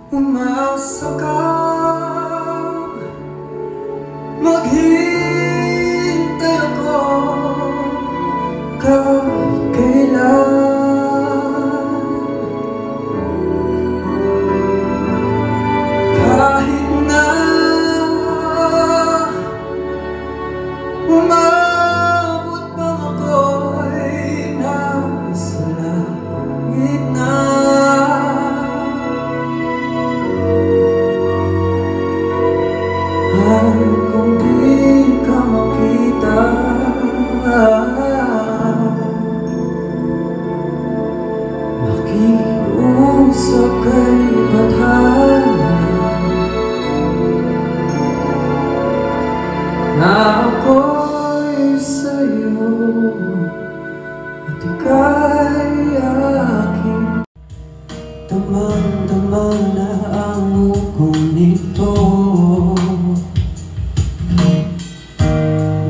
Umasa ka, maghintay ako kahit kailan. Kahit na umabot pang ako'y nasa langit na. Kung di ka makita, makiusap kay Badhana na ako'y sa'yo at ika'y akin. Damang-dama na ang ugong nito.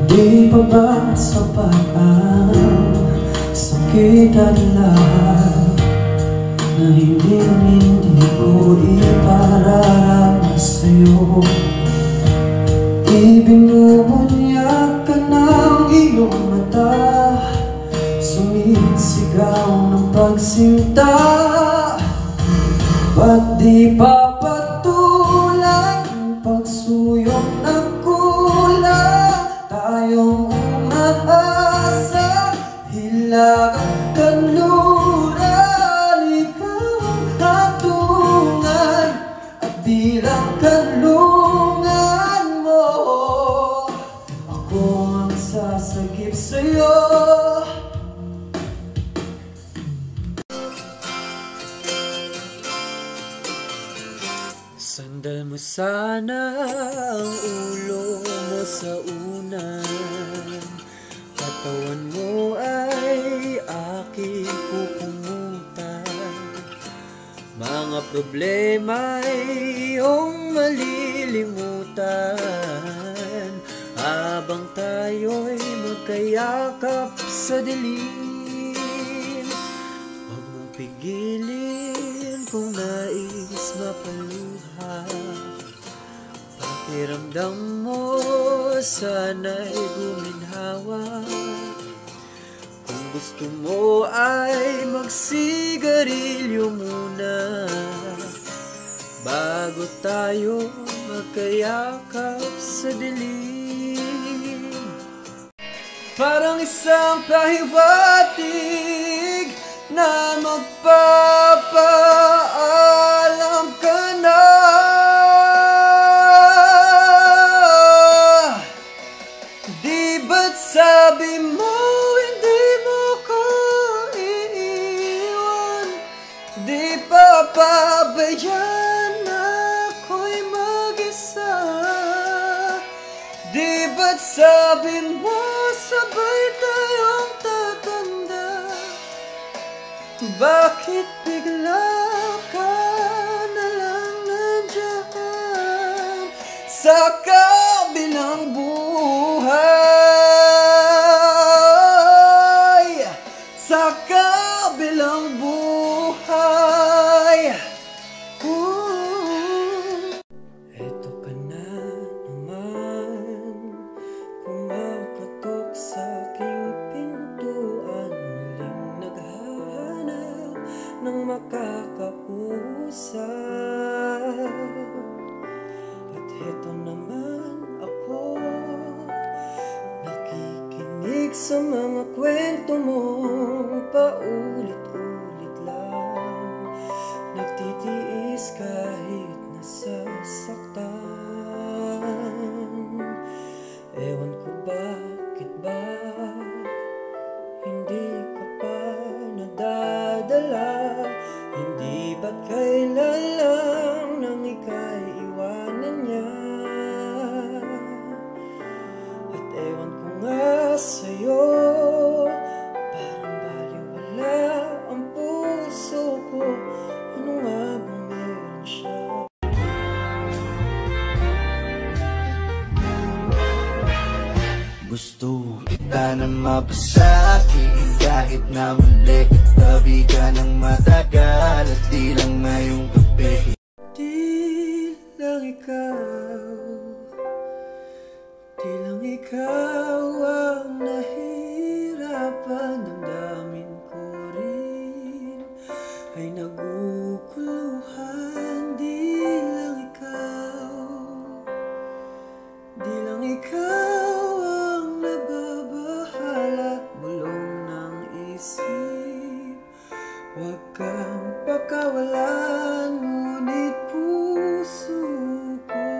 Di pa ba sapat ang sakit at lahat na hindi ko ipararama sa'yo? Ibinubunyak ka ng iyong mata, sumisigaw ng pagsinta. Ba't di papatulan ang pagsuyok ng kulang? Tayong umaasa, hilag at kanluran. Ikaw ang hatungan at bilang kanlungan mo. Ako ang sasagip sa'yo. Sandal mo sana ang ulo mo sa unan, katawan mo ay aking kukumutan. Mga problema ay iyong malilimutan habang tayo'y magkayakap sa dilim. Huwag mong pigilin kung nais mapaluha. Pakiramdam mo sana'y guminhawa. Kung gusto mo ay magsigarilyo muna bago tayo magkayakap sa dilim. Parang isang pahiwatig na magpapaalam ka na. Di ba't sabi mo hindi mo ko iiwan? Di papabayaan ako'y mag-isa. Di ba't sabi mo sabay tayong tatanda? Bakit bigla ka na lang nandiyan sa kabilang buhay? Sa kabilang buhay. Eto ka na naman, kumakatok sa aking pintuan, muling naghahanap ng makakausap. At eto naman ako, nakikinig sa mga kwento mo, paulit-ulit lang, nagtitiis kahit nasasaktan. Ewan ko bakit ba hindi ka pa nadadala? Hindi ba't kailan lang nang ika'y iwanan niya? At ewan ko nga sa'yo, parang baliwala ang puso ko. Ano nga bang meron siya? Gusto kita na mapasa'kin kahit na muli. Tabi ka ng matagal at di lang ngayong gabi. Di naguguluhan. Di lang ikaw ang nababahala, bulong ng isip. Huwag kang pakawalan, ngunit puso ko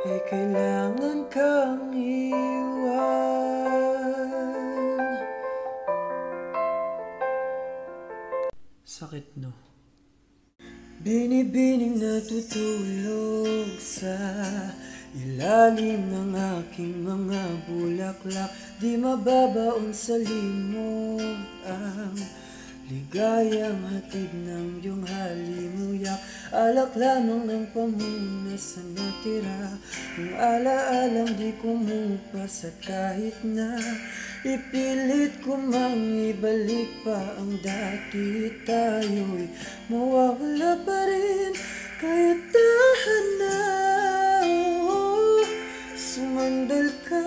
ay kailangan kang iwan. Sakit, no? Binibining natutulog sa ilalim ng aking mga bulaklak. Di mababaon sa limot ang ligayang hatid ng iyong halimuyak. Alak lamang ng pamuna sa natira, kung alaalang di kumupas. At kahit na ipilit ko mang ibalik pa ang dati, tayo'y mawawala pa rin. Kaya tahan na, sumandal ka,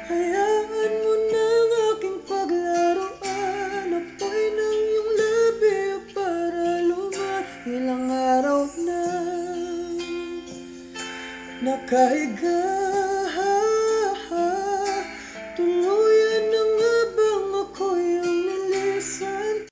hayaan mo na ang aking paglaruan. Apoy ng iyong labi para lumat. Ilang araw na nakahiga, tuluyan na nga bang ako'y ang nilisan?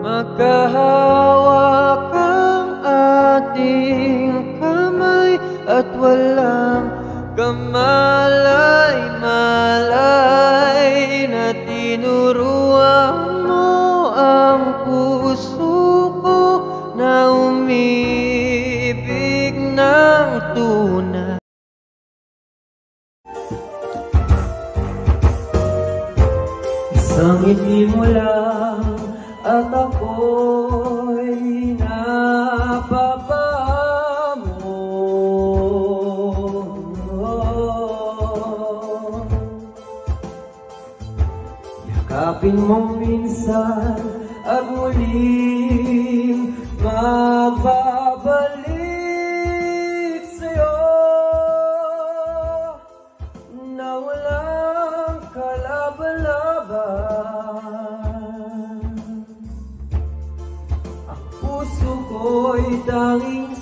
Magkahawak ang ating kamay at walang kamalay-malay na tinuruan mo ang puso ko na umibig ng tunay. Isang ngiti mo lang at ako'y napapamo. Yakapin mo minsan at muling mababalik sa'yo na walang kalaban. Ang puso ko'y tanging